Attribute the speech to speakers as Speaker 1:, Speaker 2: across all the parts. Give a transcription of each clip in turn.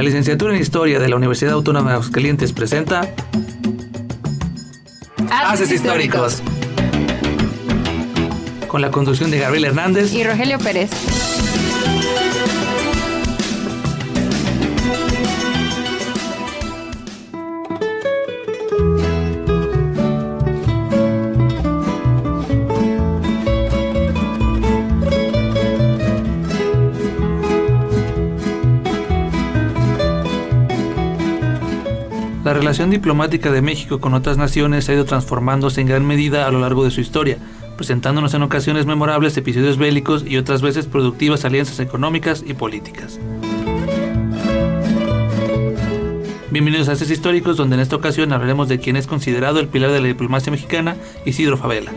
Speaker 1: La licenciatura en Historia de la Universidad Autónoma de Aguascalientes presenta Haces Históricos, con la conducción de Gabriel Hernández
Speaker 2: y Rogelio Pérez.
Speaker 1: La relación diplomática de México con otras naciones ha ido transformándose en gran medida a lo largo de su historia, presentándonos en ocasiones memorables episodios bélicos y otras veces productivas alianzas económicas y políticas. Bienvenidos a Haces Históricos, donde en esta ocasión hablaremos de quien es considerado el pilar de la diplomacia mexicana, Isidro Fabela.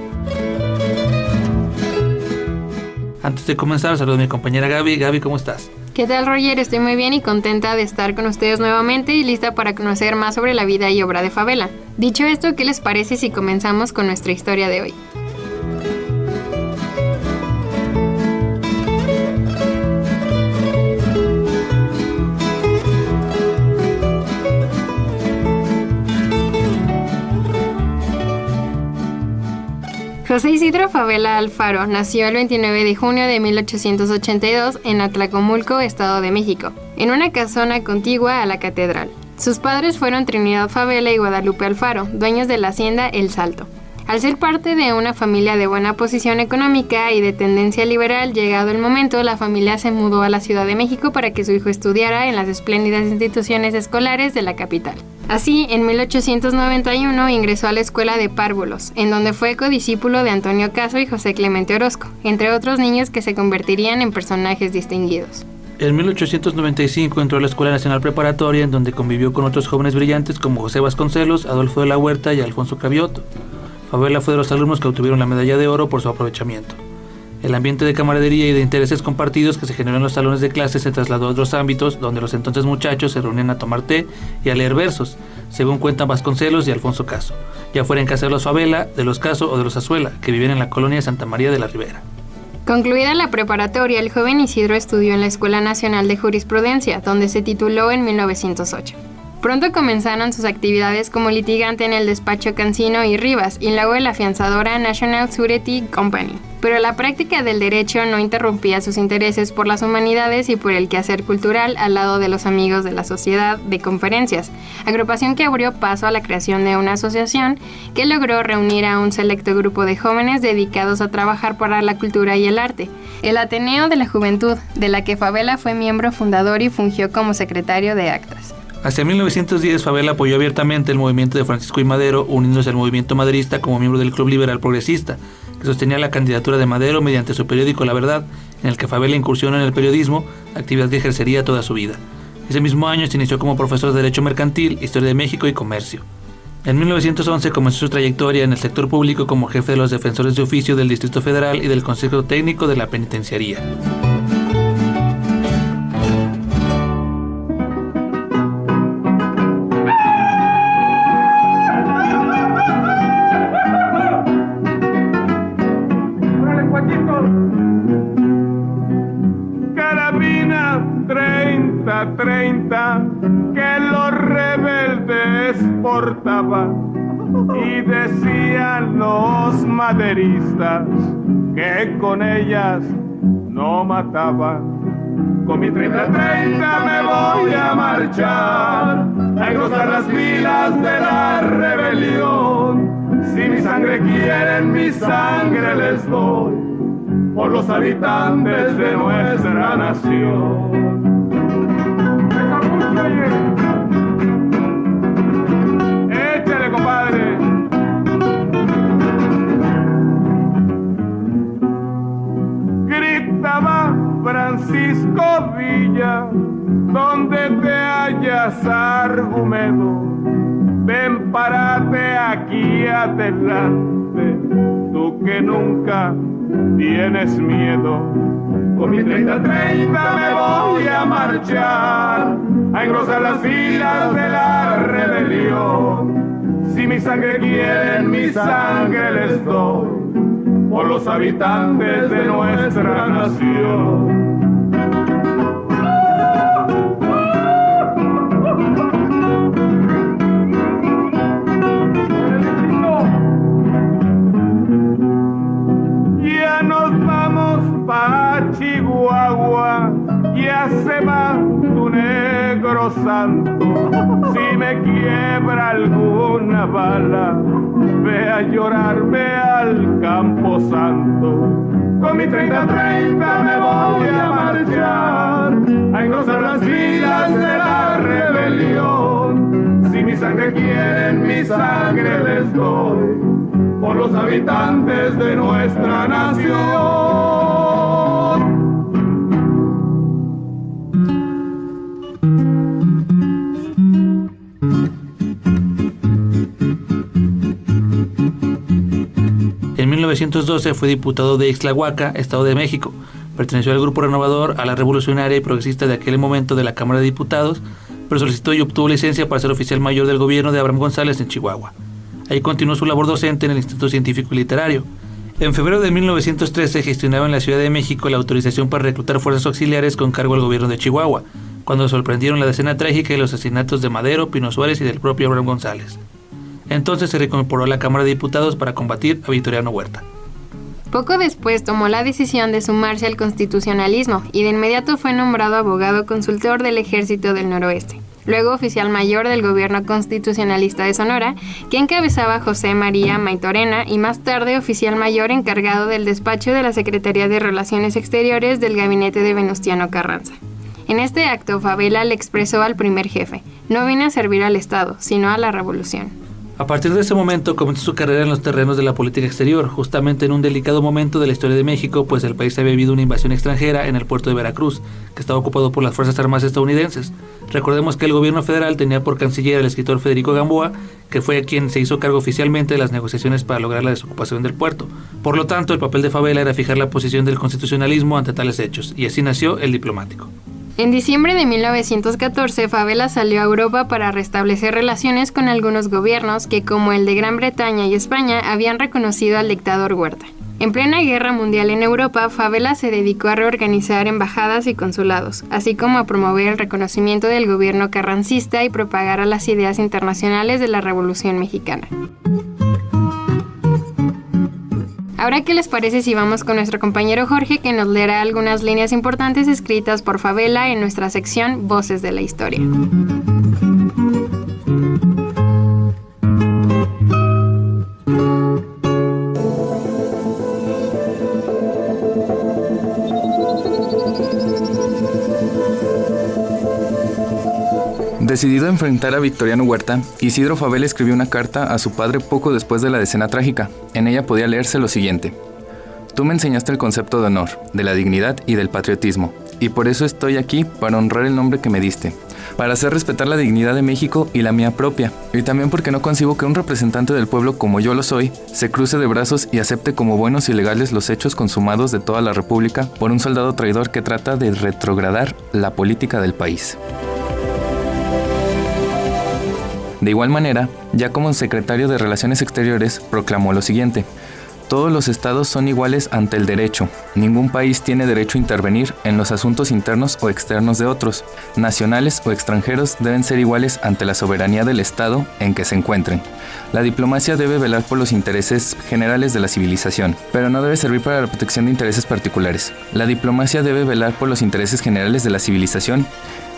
Speaker 1: Antes de comenzar, saludo a mi compañera Gaby. Gaby, ¿cómo estás?
Speaker 2: ¿Qué tal, Roger? Estoy muy bien y contenta de estar con ustedes nuevamente y lista para conocer más sobre la vida y obra de Fabela. Dicho esto, ¿qué les parece si comenzamos con nuestra historia de hoy? José Isidro Fabela Alfaro nació el 29 de junio de 1882 en Atlacomulco, Estado de México, en una casona contigua a la catedral. Sus padres fueron Trinidad Fabela y Guadalupe Alfaro, dueños de la hacienda El Salto. Al ser parte de una familia de buena posición económica y de tendencia liberal, llegado el momento, la familia se mudó a la Ciudad de México para que su hijo estudiara en las espléndidas instituciones escolares de la capital. Así, en 1891 ingresó a la Escuela de Párvulos, en donde fue codiscípulo de Antonio Caso y José Clemente Orozco, entre otros niños que se convertirían en personajes distinguidos.
Speaker 1: En 1895 entró a la Escuela Nacional Preparatoria, en donde convivió con otros jóvenes brillantes como José Vasconcelos, Adolfo de la Huerta y Alfonso Cravioto. Fabela fue de los alumnos que obtuvieron la medalla de oro por su aprovechamiento. El ambiente de camaradería y de intereses compartidos que se generó en los salones de clase se trasladó a otros ámbitos, donde los entonces muchachos se reunían a tomar té y a leer versos, según cuentan Vasconcelos y Alfonso Caso, ya fuera en casa de los Fabela, de los Caso o de los Azuela, que vivían en la colonia de Santa María de la Ribera.
Speaker 2: Concluida la preparatoria, el joven Isidro estudió en la Escuela Nacional de Jurisprudencia, donde se tituló en 1908. Pronto comenzaron sus actividades como litigante en el despacho Cancino y Rivas y luego en la afianzadora National Surety Company. Pero la práctica del derecho no interrumpía sus intereses por las humanidades y por el quehacer cultural al lado de los amigos de la Sociedad de Conferencias, agrupación que abrió paso a la creación de una asociación que logró reunir a un selecto grupo de jóvenes dedicados a trabajar para la cultura y el arte, el Ateneo de la Juventud, de la que Fabela fue miembro fundador y fungió como secretario de actas.
Speaker 1: Hacia 1910, Fabela apoyó abiertamente el movimiento de Francisco I. Madero, uniéndose al movimiento maderista como miembro del Club Liberal Progresista, que sostenía la candidatura de Madero mediante su periódico La Verdad, en el que Fabela incursionó en el periodismo, actividad que ejercería toda su vida. Ese mismo año se inició como profesor de Derecho Mercantil, Historia de México y Comercio. En 1911 comenzó su trayectoria en el sector público como jefe de los defensores de oficio del Distrito Federal y del Consejo Técnico de la Penitenciaría.
Speaker 3: Carabina 30 que los rebeldes portaban y decían los maderistas que con ellas no mataban. Con mi 30 me voy a marchar a engrosar las filas de la rebelión. Si mi sangre quieren, mi sangre les doy por los habitantes de nuestra nación. Échale, compadre. Gritaba Francisco Villa, donde te hallas, argumento, ven, párate aquí adelante, tú que nunca tienes miedo. Con mi 30 me voy a marchar a engrosar las filas de la rebelión. Si mi sangre quieren, mi sangre les doy por los habitantes de nuestra nación. santo. Si me quiebra alguna bala, ve a llorarme al campo santo. Con mi 30-30 me voy a marchar, a engrosar las filas de la rebelión. Si mi sangre quieren, mi sangre les doy, por los habitantes de nuestra nación.
Speaker 1: En 1912 fue diputado de Ixtlahuaca, Estado de México. Perteneció al grupo renovador, a la revolucionaria y progresista de aquel momento de la Cámara de Diputados, pero solicitó y obtuvo licencia para ser oficial mayor del gobierno de Abraham González en Chihuahua. Ahí continuó su labor docente en el Instituto Científico y Literario. En febrero de 1913 gestionaba en la Ciudad de México la autorización para reclutar fuerzas auxiliares con cargo al gobierno de Chihuahua, cuando sorprendieron la decena trágica de los asesinatos de Madero, Pino Suárez y del propio Abraham González. Entonces se reincorporó a la Cámara de Diputados para combatir a Victoriano Huerta.
Speaker 2: Poco después tomó la decisión de sumarse al constitucionalismo y de inmediato fue nombrado abogado consultor del Ejército del Noroeste. Luego oficial mayor del gobierno constitucionalista de Sonora, que encabezaba José María Maytorena, y más tarde oficial mayor encargado del despacho de la Secretaría de Relaciones Exteriores del gabinete de Venustiano Carranza. En este acto, Favela le expresó al primer jefe: no vine a servir al Estado, sino a la revolución.
Speaker 1: A partir de ese momento comenzó su carrera en los terrenos de la política exterior, justamente en un delicado momento de la historia de México, pues el país había vivido una invasión extranjera en el puerto de Veracruz, que estaba ocupado por las Fuerzas Armadas estadounidenses. Recordemos que el gobierno federal tenía por canciller al escritor Federico Gamboa, que fue quien se hizo cargo oficialmente de las negociaciones para lograr la desocupación del puerto. Por lo tanto, el papel de Favela era fijar la posición del constitucionalismo ante tales hechos, y así nació el diplomático.
Speaker 2: En diciembre de 1914, Favela salió a Europa para restablecer relaciones con algunos gobiernos que, como el de Gran Bretaña y España, habían reconocido al dictador Huerta. En plena guerra mundial en Europa, Favela se dedicó a reorganizar embajadas y consulados, así como a promover el reconocimiento del gobierno carrancista y propagar las ideas internacionales de la Revolución Mexicana. Ahora, ¿qué les parece si vamos con nuestro compañero Jorge, que nos leerá algunas líneas importantes escritas por Favela en nuestra sección Voces de la Historia?
Speaker 4: Decidido a enfrentar a Victoriano Huerta, Isidro Favela escribió una carta a su padre poco después de la decena trágica. En ella podía leerse lo siguiente: tú me enseñaste el concepto de honor, de la dignidad y del patriotismo, y por eso estoy aquí para honrar el nombre que me diste, para hacer respetar la dignidad de México y la mía propia, y también porque no concibo que un representante del pueblo como yo lo soy, se cruce de brazos y acepte como buenos y legales los hechos consumados de toda la República por un soldado traidor que trata de retrogradar la política del país. De igual manera, ya como secretario de Relaciones Exteriores, proclamó lo siguiente: todos los estados son iguales ante el derecho. Ningún país tiene derecho a intervenir en los asuntos internos o externos de otros. Nacionales o extranjeros deben ser iguales ante la soberanía del estado en que se encuentren. La diplomacia debe velar por los intereses generales de la civilización, pero no debe servir para la protección de intereses particulares. La diplomacia debe velar por los intereses generales de la civilización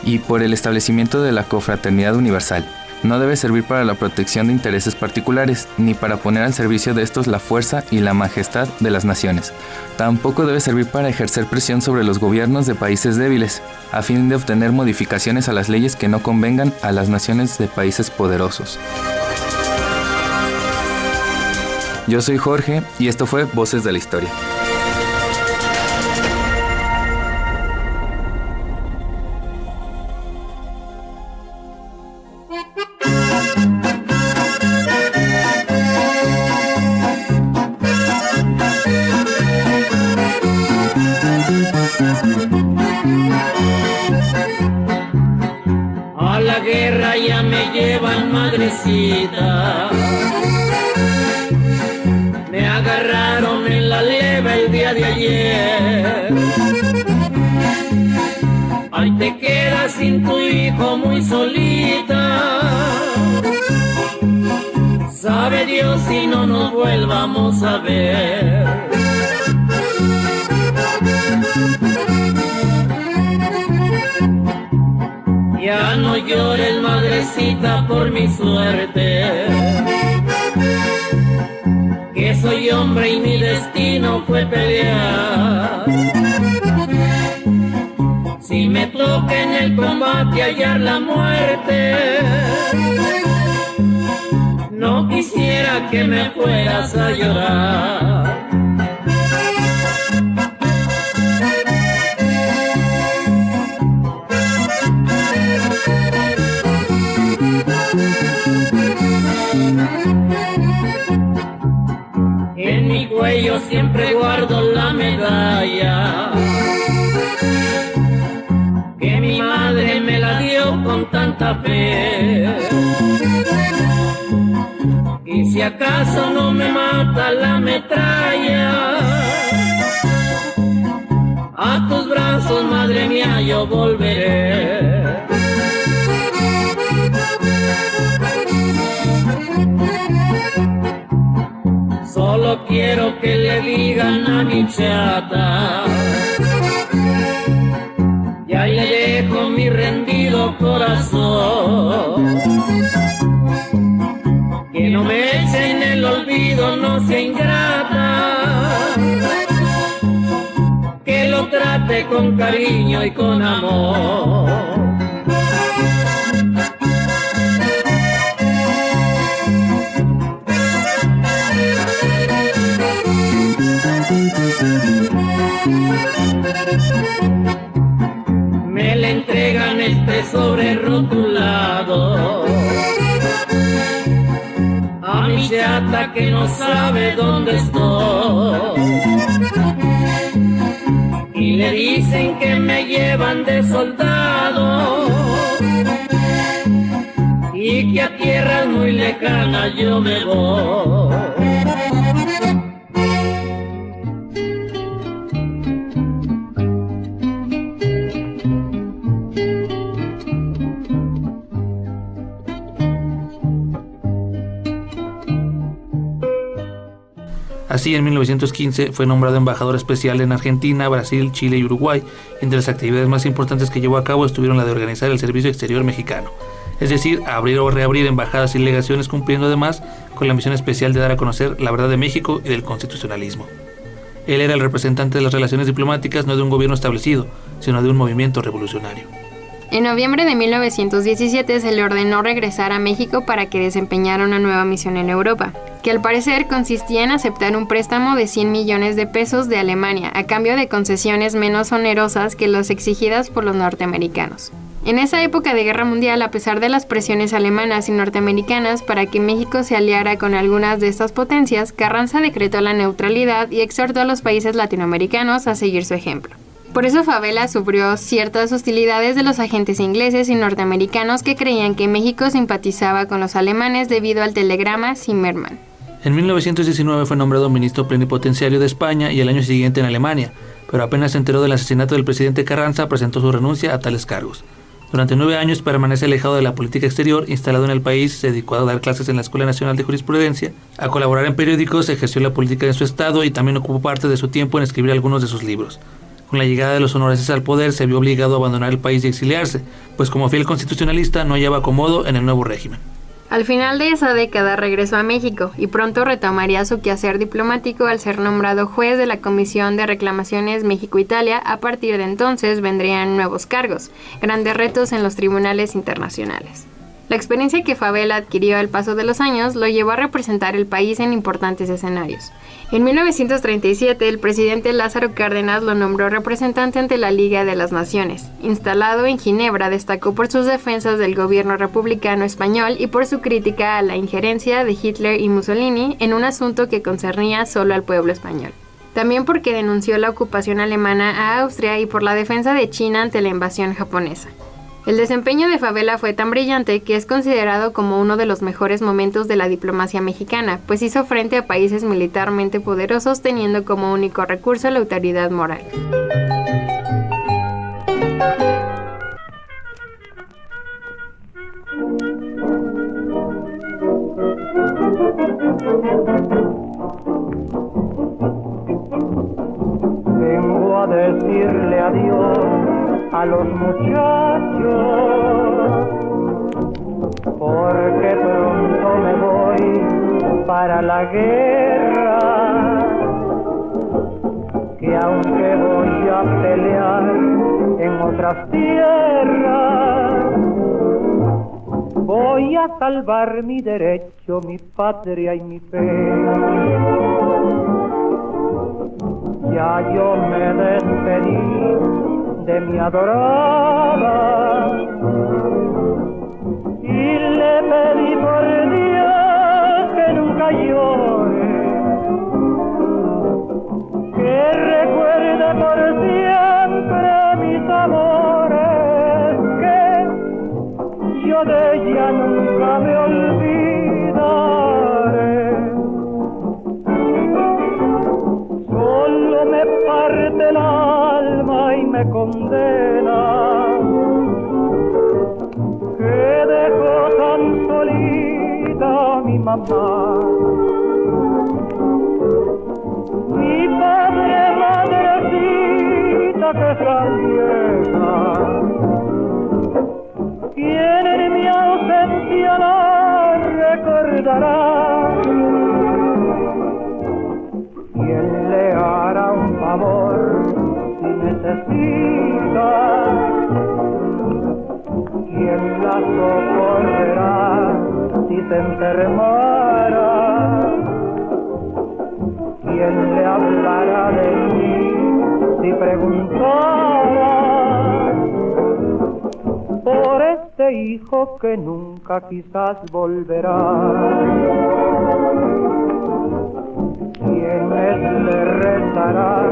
Speaker 4: y por el establecimiento de la confraternidad universal. No debe servir para la protección de intereses particulares, ni para poner al servicio de estos la fuerza y la majestad de las naciones. Tampoco debe servir para ejercer presión sobre los gobiernos de países débiles, a fin de obtener modificaciones a las leyes que no convengan a las naciones de países poderosos. Yo soy Jorge, y esto fue Voces de la Historia.
Speaker 5: A la guerra ya me llevan, madrecita. Me agarraron en la leva el día de ayer. Ahí te quedas sin tu hijo muy solita. Sabe Dios si no nos vuelvamos a ver. Ya no llores, madrecita, por mi suerte, que soy hombre y mi destino fue pelear. Si me toca en el combate hallar la muerte, no quisiera que me fueras a llorar. En mi cuello siempre guardo la medalla que mi madre me la dio con tanta fe. Y si acaso no me mata la metralla, a tus brazos, madre mía, yo volveré. Solo quiero que le digan a mi chata, y ahí le dejo mi rendido corazón, que no me eche en el olvido, no sea ingrata, que lo trate con cariño y con amor. Me le entregan este sobre rotulado a mi chata que no sabe dónde estoy, y le dicen que me llevan de soldado y que a tierras muy lejanas yo me voy.
Speaker 1: Así, en 1915 fue nombrado embajador especial en Argentina, Brasil, Chile y Uruguay. Entre las actividades más importantes que llevó a cabo estuvieron la de organizar el Servicio Exterior Mexicano, es decir, abrir o reabrir embajadas y legaciones, cumpliendo además con la misión especial de dar a conocer la verdad de México y del constitucionalismo. Él era el representante de las relaciones diplomáticas no de un gobierno establecido, sino de un movimiento revolucionario.
Speaker 2: En noviembre de 1917 se le ordenó regresar a México para que desempeñara una nueva misión en Europa, que al parecer consistía en aceptar un préstamo de 100 millones de pesos de Alemania a cambio de concesiones menos onerosas que las exigidas por los norteamericanos. En esa época de guerra mundial, a pesar de las presiones alemanas y norteamericanas para que México se aliara con algunas de estas potencias, Carranza decretó la neutralidad y exhortó a los países latinoamericanos a seguir su ejemplo. Por eso Favela sufrió ciertas hostilidades de los agentes ingleses y norteamericanos que creían que México simpatizaba con los alemanes debido al telegrama Zimmermann.
Speaker 1: En 1919 fue nombrado ministro plenipotenciario de España y el año siguiente en Alemania, pero apenas se enteró del asesinato del presidente Carranza presentó su renuncia a tales cargos. Durante 9 años permanece alejado de la política exterior. Instalado en el país, se dedicó a dar clases en la Escuela Nacional de Jurisprudencia, a colaborar en periódicos, ejerció la política en su estado y también ocupó parte de su tiempo en escribir algunos de sus libros. Con la llegada de los sonorenses al poder, se vio obligado a abandonar el país y exiliarse, pues como fiel constitucionalista no hallaba acomodo en el nuevo régimen.
Speaker 2: Al final de esa década regresó a México y pronto retomaría su quehacer diplomático al ser nombrado juez de la Comisión de Reclamaciones México-Italia. A partir de entonces vendrían nuevos cargos, grandes retos en los tribunales internacionales. La experiencia que Favela adquirió al paso de los años lo llevó a representar el país en importantes escenarios. En 1937, el presidente Lázaro Cárdenas lo nombró representante ante la Liga de las Naciones. Instalado en Ginebra, destacó por sus defensas del gobierno republicano español y por su crítica a la injerencia de Hitler y Mussolini en un asunto que concernía solo al pueblo español. También porque denunció la ocupación alemana a Austria y por la defensa de China ante la invasión japonesa. El desempeño de Favela fue tan brillante que es considerado como uno de los mejores momentos de la diplomacia mexicana, pues hizo frente a países militarmente poderosos teniendo como único recurso la autoridad moral.
Speaker 3: Vengo a decirle adiós
Speaker 6: a los muchachos, porque pronto me voy para la guerra, que aunque voy a pelear en otras tierras, voy a salvar mi derecho, mi patria y mi fe. Ya yo me despedí de mi adorada y le pedí por Dios que nunca llore, que recuerde por siempre mis amores, que yo de ella nunca me olvidaré. Solo me parte el alma y me condena que dejó tan solita mi mamá. Mi padre, madrecita que está vieja, quien en mi ausencia la recordará. ¿Quién le hará un favor si necesita? ¿Quién la socorrerá si se enfermara? ¿Quién le hablará de mí si preguntara por este hijo que nunca quizás volverá? ¿Quiénes le rezarán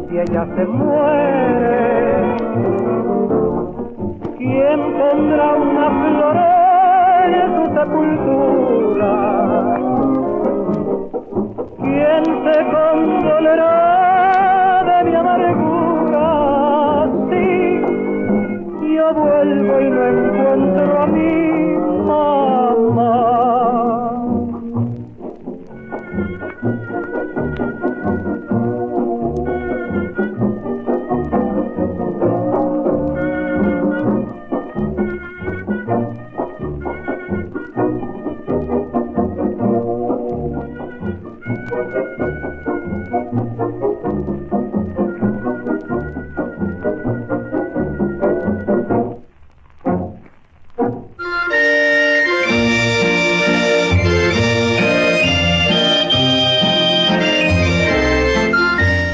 Speaker 6: si ella se muere? ¿Quién pondrá una flor en su sepultura? ¿Quién se consolará de mi amargura? Si yo vuelvo y no encuentro a mi mamá.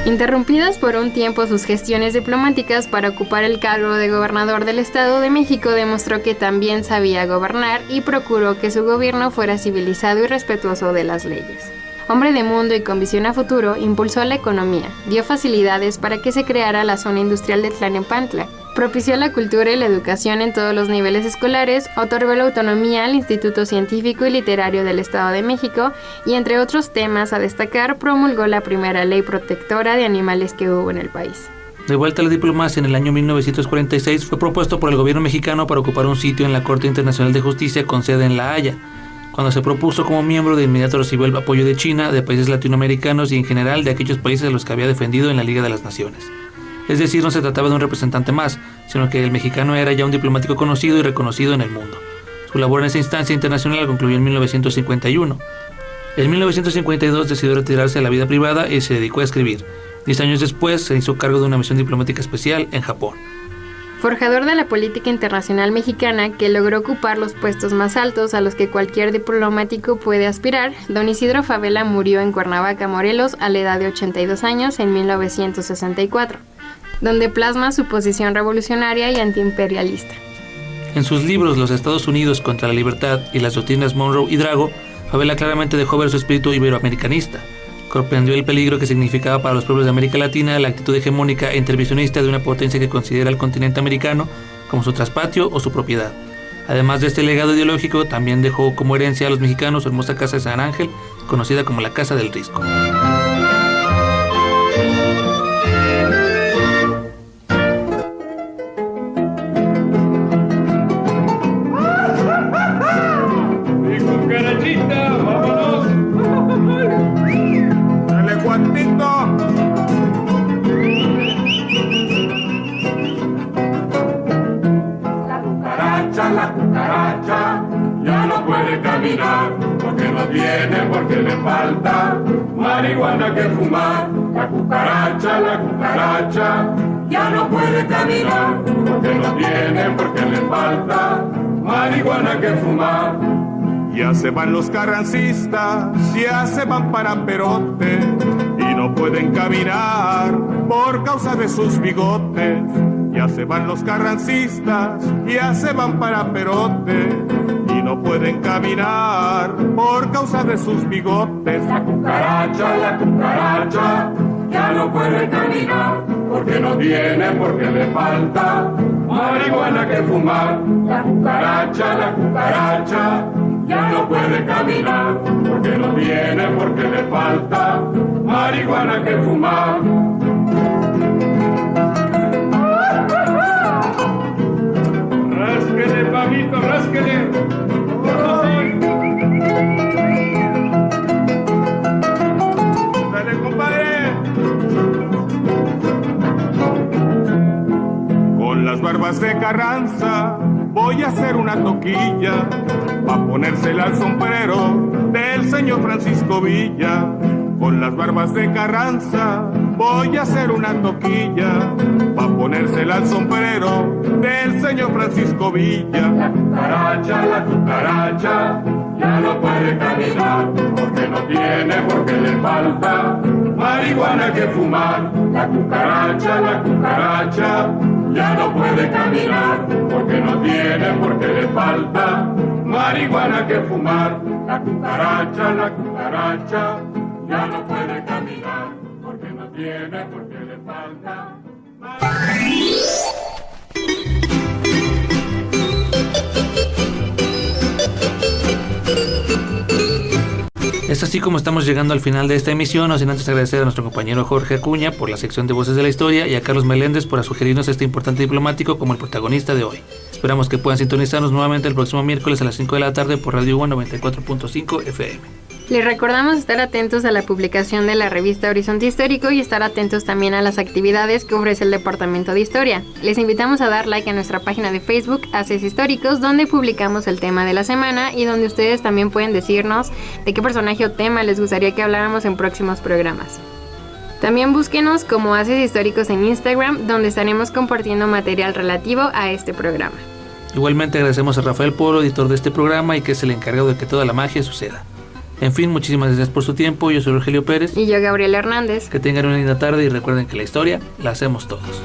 Speaker 2: Interrumpidas por un tiempo sus gestiones diplomáticas para ocupar el cargo de gobernador del Estado de México, demostró que también sabía gobernar y procuró que su gobierno fuera civilizado y respetuoso de las leyes. Hombre de mundo y con visión a futuro, impulsó la economía, dio facilidades para que se creara la zona industrial de Tlalnepantla, propició la cultura y la educación en todos los niveles escolares, otorgó la autonomía al Instituto Científico y Literario del Estado de México y, entre otros temas a destacar, promulgó la primera ley protectora de animales que hubo en el país.
Speaker 1: De vuelta a la diplomacia, en el año 1946 fue propuesto por el gobierno mexicano para ocupar un sitio en la Corte Internacional de Justicia con sede en La Haya. Cuando se propuso como miembro, de inmediato recibió el apoyo de China, de países latinoamericanos y en general de aquellos países a los que había defendido en la Liga de las Naciones. Es decir, no se trataba de un representante más, sino que el mexicano era ya un diplomático conocido y reconocido en el mundo. Su labor en esa instancia internacional concluyó en 1951. En 1952 decidió retirarse a la vida privada y se dedicó a escribir. 10 años después se hizo cargo de una misión diplomática especial en Japón.
Speaker 2: Forjador de la política internacional mexicana, que logró ocupar los puestos más altos a los que cualquier diplomático puede aspirar, don Isidro Fabela murió en Cuernavaca, Morelos, a la edad de 82 años en 1964, donde plasma su posición revolucionaria y antiimperialista.
Speaker 1: En sus libros Los Estados Unidos contra la Libertad y las doctrinas Monroe y Drago, Fabela claramente dejó ver su espíritu iberoamericanista. Comprendió el peligro que significaba para los pueblos de América Latina la actitud hegemónica e intervencionista de una potencia que considera al continente americano como su traspatio o su propiedad. Además de este legado ideológico, también dejó como herencia a los mexicanos su hermosa casa de San Ángel, conocida como la Casa del Risco.
Speaker 3: la cucaracha, ya no puede caminar, porque no tiene, porque le falta marihuana que fumar. La cucaracha, ya no puede caminar, porque no tiene, porque le falta marihuana que fumar. Ya se van los carrancistas, ya se van para Perote, y no pueden caminar por causa de sus bigotes. Ya se van los carrancistas, ya se van para Perote, y no pueden caminar por causa de sus bigotes. La cucaracha, ya no puede caminar, porque no tiene, porque le falta marihuana que fumar. La cucaracha, ya no puede caminar, porque no tiene, porque le falta marihuana que fumar. Rásquele, Pabito, rásquele. Dale, compadre. Con las barbas de Carranza voy a hacer una toquilla pa' ponérsela al sombrero del señor Francisco Villa. Con las barbas de Carranza voy a hacer una toquilla pa' ponérsela al sombrero del señor Francisco Villa. La cucaracha, ya no puede caminar, porque no tiene, porque le falta marihuana que fumar. La cucaracha, ya no puede caminar, porque no tiene, porque le falta marihuana que fumar. La cucaracha, ya no puede caminar, porque no tiene, porque le falta
Speaker 1: Es así como estamos llegando al final de esta emisión, no sin antes agradecer a nuestro compañero Jorge Acuña por la sección de Voces de la Historia y a Carlos Meléndez por sugerirnos este importante diplomático como el protagonista de hoy. Esperamos que puedan sintonizarnos nuevamente el próximo miércoles a las 5 de la tarde por Radio UA 94.5 FM.
Speaker 2: Les recordamos estar atentos a la publicación de la revista Horizonte Histórico y estar atentos también a las actividades que ofrece el Departamento de Historia. Les invitamos a dar like a nuestra página de Facebook Haces Históricos, donde publicamos el tema de la semana y donde ustedes también pueden decirnos de qué personaje o tema les gustaría que habláramos en próximos programas. También búsquenos como Haces Históricos en Instagram, donde estaremos compartiendo material relativo a este programa.
Speaker 1: Igualmente agradecemos a Rafael Polo, editor de este programa y que es el encargado de que toda la magia suceda. En fin, muchísimas gracias por su tiempo. Yo soy Rogelio Pérez.
Speaker 2: Y yo, Gabriela Hernández.
Speaker 1: Que tengan una linda tarde y recuerden que la historia la hacemos todos.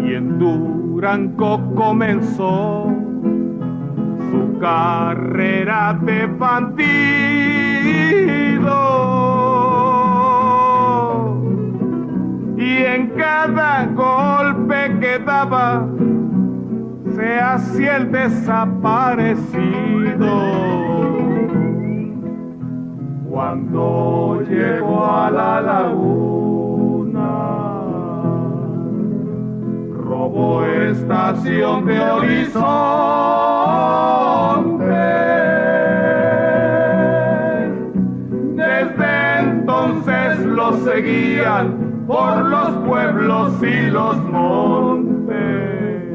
Speaker 3: Y en Durango comenzó su carrera de bandido, y en cada golpe que daba se hacía el desaparecido. Cuando llegó a la laguna, robó estación de Horizonte. Desde entonces lo seguían por los pueblos y los montes.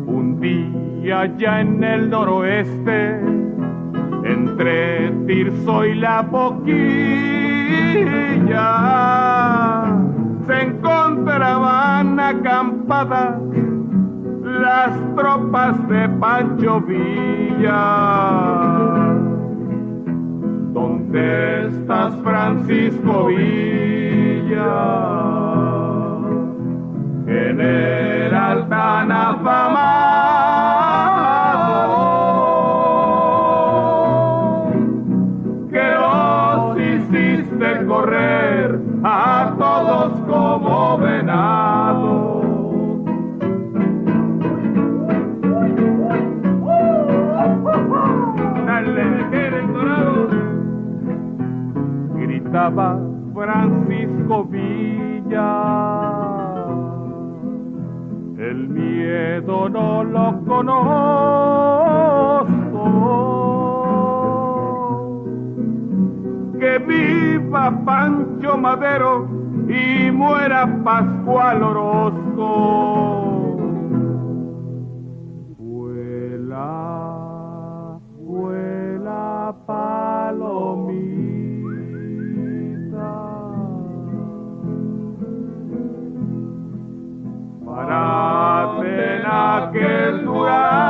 Speaker 3: Un día ya en el noroeste, entre Tirso y La Boquilla, se encontraban acampadas las tropas de Pancho Villa. ¿Dónde estás, Francisco Villa? General tan afamado, que los hiciste correr a todos como venados. Dale, eres dorado. cantaba Francisco Villa. El miedo no lo conozco. Que viva Pancho Madero y muera Pascual Orozco. Vuela, vuela palomita, parate en aquel durazno.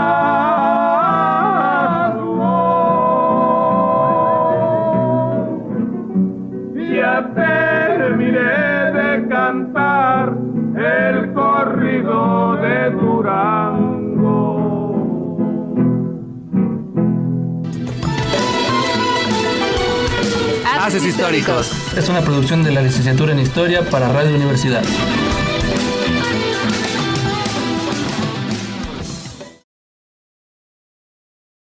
Speaker 3: Ya terminé de cantar el corrido de Durango.
Speaker 1: Haces históricos. Es una producción de la licenciatura en Historia para Radio Universidad.